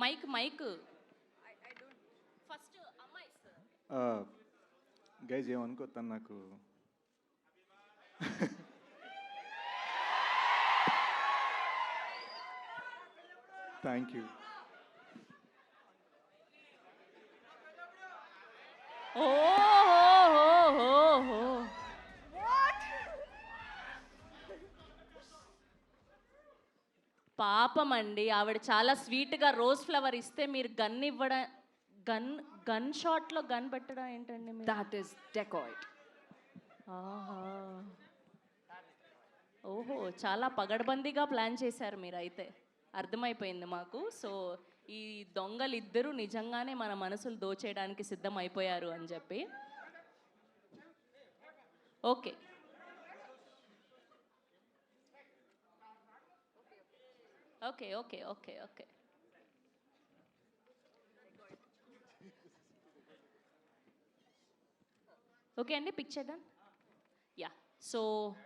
Mic mic first అమ్మాయి guys ఏమనుకోతాను నాకు thank you. పాపం అండి, ఆవిడ చాలా స్వీట్గా రోజ్ ఫ్లవర్ ఇస్తే మీరు గన్ ఇవ్వడం, గన్ గన్ షాట్లో గన్ పెట్టడం ఏంటండి మీరు? That is decoyed. ఆహా, ఓహో, చాలా పగడ్బందీగా ప్లాన్ చేశారు మీరు అయితే, అర్థమైపోయింది మాకు. సో ఈ దొంగలు ఇద్దరు నిజంగానే మన మనసులు దోచేయడానికి సిద్ధం అయిపోయారు అని చెప్పి. Okay, okay okay okay okay okay అండి, పిక్ చేద్దాం. Yeah, so